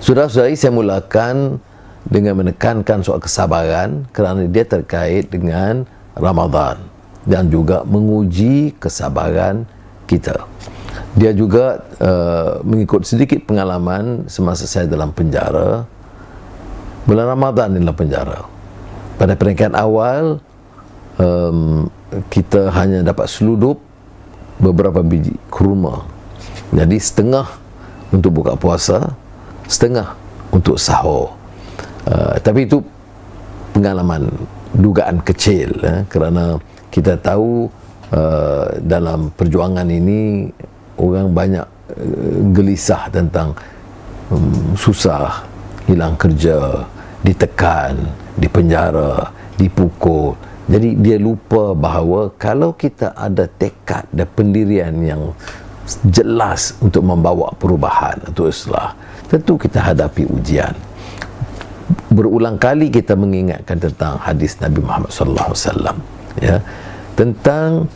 Saudara-saudari, saya mulakan dengan menekankan soal kesabaran kerana dia terkait dengan Ramadan dan juga menguji kesabaran kita. Dia juga mengikut sedikit pengalaman semasa saya dalam penjara. Bulan Ramadan dalam penjara, pada peringkat awal kita hanya dapat seludup beberapa biji kurma. Jadi setengah untuk buka puasa, setengah untuk sahur. Tapi itu pengalaman, dugaan kecil, kerana kita tahu dalam perjuangan ini orang banyak gelisah tentang susah, hilang kerja, ditekan, dipenjara, dipukul. Jadi dia lupa bahawa kalau kita ada tekad dan pendirian yang jelas untuk membawa perubahan, untuk islah, tentu kita hadapi ujian. Berulang kali kita mengingatkan tentang hadis Nabi Muhammad sallallahu alaihi wasallam, ya, tentang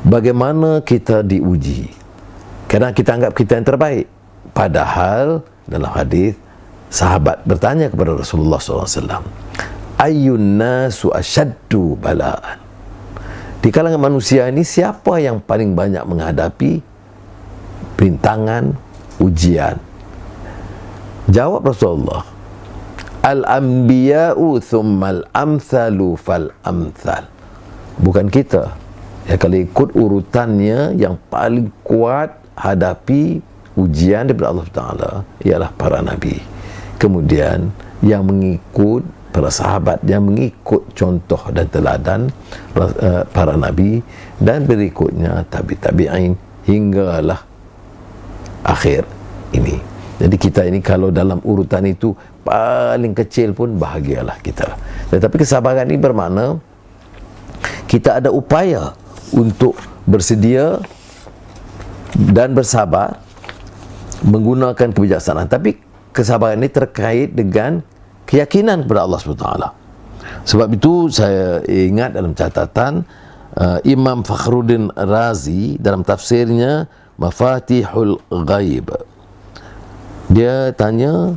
bagaimana kita diuji. Kerana kita anggap kita yang terbaik, padahal dalam hadis sahabat bertanya kepada Rasulullah sallallahu alaihi wasallam, ayyun nasu asyaddu bala'an. Di kalangan manusia ini siapa yang paling banyak menghadapi rintangan, ujian? Jawab Rasulullah, al-anbiya'u thummal amthalu fal amthal. Bukan kita. Ya, kalau ikut urutannya, yang paling kuat hadapi ujian daripada Allah Ta'ala ialah para Nabi. Kemudian yang mengikut, para sahabat yang mengikut contoh dan teladan para Nabi, dan berikutnya tabi'in hinggalah akhir ini. Jadi kita ini kalau dalam urutan itu paling kecil pun bahagialah kita. Tetapi kesabaran ini bermakna kita ada upaya untuk bersedia dan bersabar menggunakan kebijaksanaan. Tapi kesabaran ini terkait dengan keyakinan kepada Allah SWT. Sebab itu saya ingat dalam catatan Imam Fakhruddin Razi dalam tafsirnya Mafatihul Ghaib, dia tanya,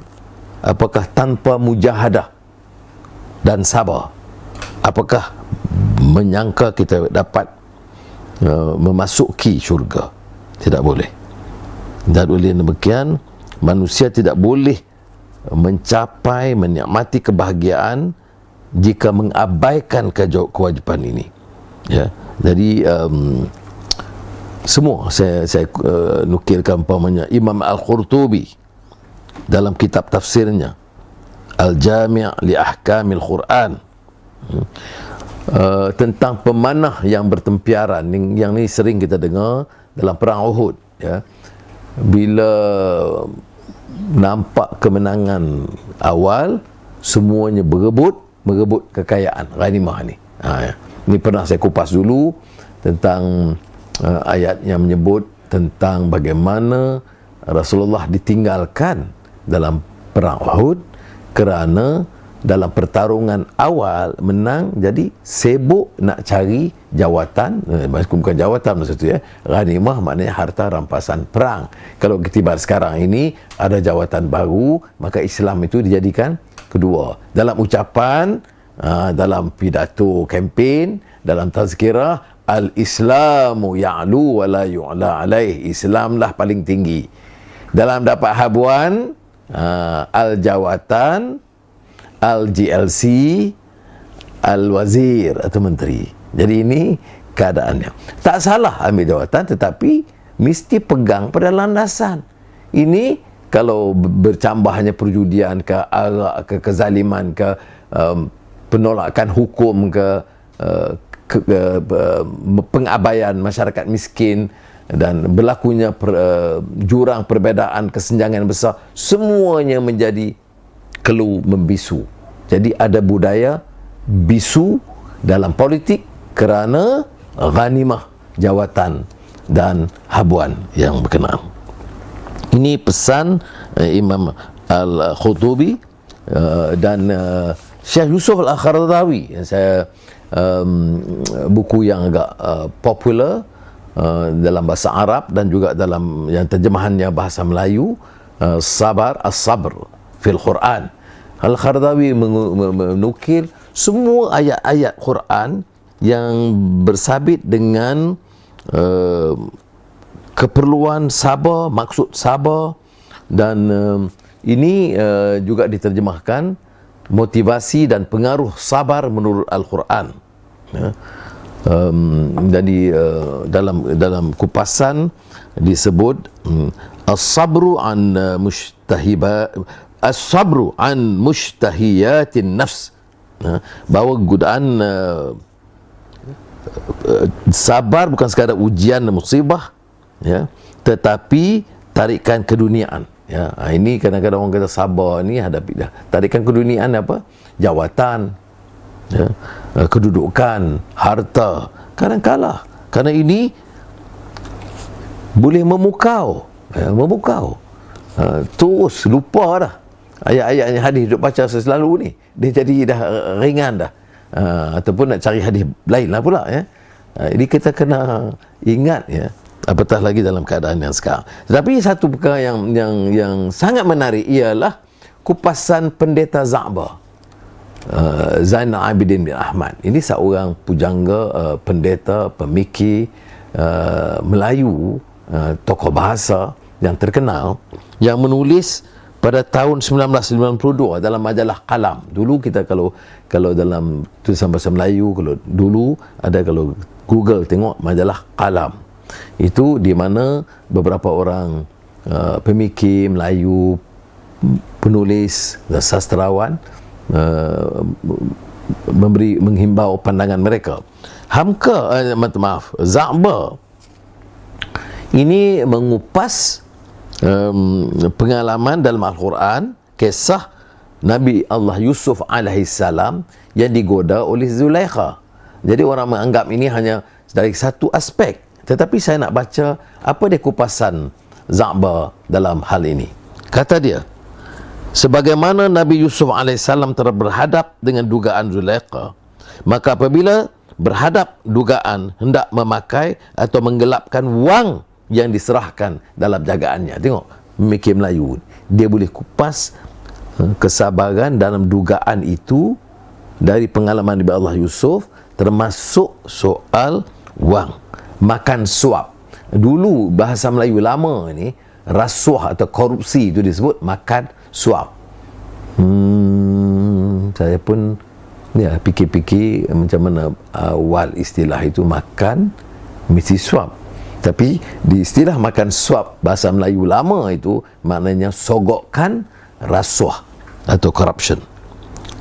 apakah tanpa mujahadah dan sabar, apakah menyangka kita dapat memasuki syurga? Tidak boleh. Dan oleh demikian, manusia tidak boleh mencapai, menikmati kebahagiaan jika mengabaikan kewajipan ini. Ya, jadi semua saya nukilkan umpamanya Imam Al-Qurtubi dalam kitab tafsirnya Al-Jami' li Ahkamil Quran, tentang pemanah yang bertempiaran, yang ni sering kita dengar dalam perang Uhud, ya. Bila nampak kemenangan awal, semuanya berebut kekayaan, ghanimah ni. Ya. Ini pernah saya kupas dulu tentang ayat yang menyebut tentang bagaimana Rasulullah ditinggalkan dalam perang Uhud kerana dalam pertarungan awal menang, jadi sibuk nak cari jawatan, bukan jawatan maksud itu, ya, ghanimah maknanya harta rampasan perang. Kalau tiba sekarang ini ada jawatan baru, maka Islam itu dijadikan kedua. Dalam ucapan, dalam pidato kempen, dalam tazkirah, al-Islamu ya'lu wa la yu'la alaih, Islamlah paling tinggi. Dalam dapat habuan, al-jawatan, al-GLC, al-wazir atau menteri. Jadi ini keadaannya. Tak salah ambil jawatan, tetapi mesti pegang pada landasan. Ini kalau bercambahnya perjudian ke, arak ke, kezaliman ke, penolakan hukum ke, pengabaian masyarakat miskin, dan berlakunya jurang perbezaan, kesenjangan besar, semuanya menjadi kelu membisu. Jadi ada budaya bisu dalam politik kerana ghanimah, jawatan dan habuan yang berkenaan. Ini pesan Imam Al-Qurtubi dan Syekh Yusuf Al-Qaradawi, yang saya buku yang agak popular dalam bahasa Arab dan juga dalam yang terjemahannya bahasa Melayu, sabar, as-sabr fil Quran. Al-Qaradawi menukil semua ayat-ayat Quran yang bersabit dengan keperluan sabar, maksud sabar, dan ini juga diterjemahkan motivasi dan pengaruh sabar menurut Al-Quran. Jadi dalam kupasan disebut as-sabru an as-sabru an mushtahiyatin nafs, bahawa godaan sabar bukan sekadar ujian dan musibah, ya, tetapi tarikan keduniaan, ya. Ini kadang-kadang orang kata sabar ni hadapi dah tarikan keduniaan apa? Jawatan, ya, kedudukan, harta, kadang-kala kerana ini boleh memukau, ya, terus lupa dah ayat-ayat yang hadis duk baca selalu ni, dia jadi dah ringan dah, ataupun nak cari hadis lain lah pula, ya. Jadi kita kena ingat, ya, apatah lagi dalam keadaan yang sekarang. Tetapi satu perkara yang sangat menarik ialah kupasan Pendeta Za'ba, Zainal Abidin bin Ahmad. Ini seorang pujangga, pendeta, pemikir Melayu, tokoh bahasa yang terkenal, yang menulis pada tahun 1992 dalam majalah Qalam. Dulu kita kalau dalam tulisan bahasa Melayu, kalau dulu ada, kalau Google tengok majalah Qalam, itu di mana beberapa orang pemikir Melayu, penulis dan sastrawan menghimbau pandangan mereka. Za'ba ini mengupas pengalaman dalam Al-Quran, kisah Nabi Allah Yusuf alaihissalam yang digoda oleh Zulaikha. Jadi orang menganggap ini hanya dari satu aspek, tetapi saya nak baca apa dia kupasan Za'ba dalam hal ini. Kata dia, sebagaimana Nabi Yusuf alaihissalam telah berhadap dengan dugaan Zulaikha, maka apabila berhadap dugaan hendak memakai atau menggelapkan wang yang diserahkan dalam jagaannya. Tengok, memikir Melayu, dia boleh kupas kesabaran dalam dugaan itu dari pengalaman Nabi Allah Yusuf, termasuk soal wang, makan suap. Dulu bahasa Melayu lama ni, rasuah atau korupsi itu disebut makan suap. Saya pun ya fikir-fikir macam mana awal istilah itu makan mesti suap. Tapi di istilah makan suap bahasa Melayu lama itu maknanya sogokkan rasuah atau corruption.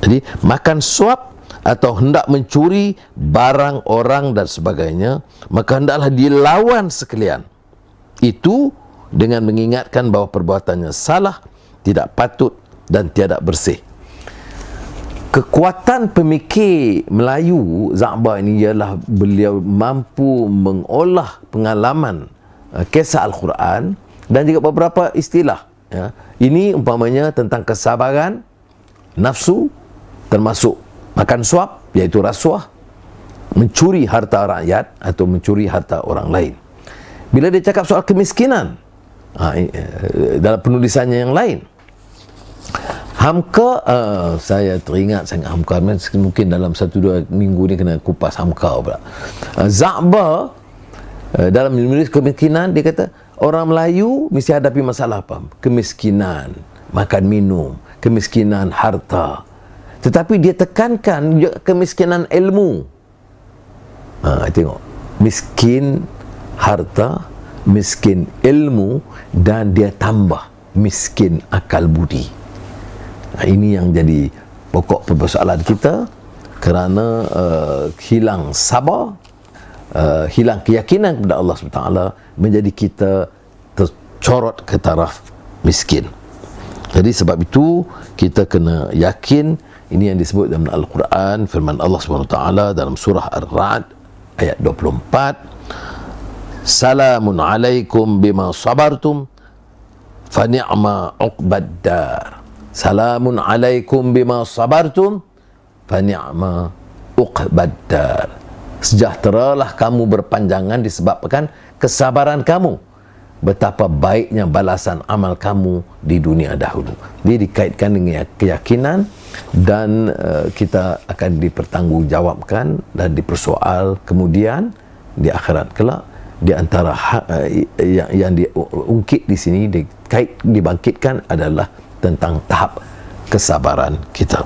Jadi makan suap atau hendak mencuri barang orang dan sebagainya, maka hendaklah dilawan sekalian. Itu dengan mengingatkan bahawa perbuatannya salah, tidak patut dan tiada bersih. Kekuatan pemikir Melayu Za'ba ini ialah beliau mampu mengolah pengalaman kisah Al-Quran dan juga beberapa istilah, ya. Ini umpamanya tentang kesabaran, nafsu, termasuk makan suap iaitu rasuah, mencuri harta rakyat atau mencuri harta orang lain. Bila dia cakap soal kemiskinan, dalam penulisannya yang lain, Hamka, saya teringat sangat Hamka, mungkin dalam 1-2 minggu ni kena kupas Hamka pula. Za'ba dalam menulis kemiskinan, dia kata orang Melayu mesti hadapi masalah apa? Kemiskinan makan minum, kemiskinan harta, tetapi dia tekankan juga kemiskinan ilmu. Tengok, miskin harta, miskin ilmu, dan dia tambah miskin akal budi. Ini yang jadi pokok persoalan kita, kerana hilang sabar, hilang keyakinan kepada Allah SWT, menjadi kita tercorot ke taraf miskin. Jadi sebab itu kita kena yakin. Ini yang disebut dalam Al-Quran, firman Allah SWT dalam surah Ar-Ra'd ayat 24, salamun alaikum bima sabartum fa ni'ma uqbad dar. Salamun alaikum bima sabartum fa ni'ma uqbad dar. Sejahteralah kamu berpanjangan disebabkan kesabaran kamu. betapa baiknya balasan amal kamu di dunia dahulu. Dia dikaitkan dengan keyakinan, dan kita akan dipertanggungjawabkan dan dipersoal kemudian di akhirat kelak. Di antara yang diungkit di sini, dibangkitkan adalah tentang tahap kesabaran kita.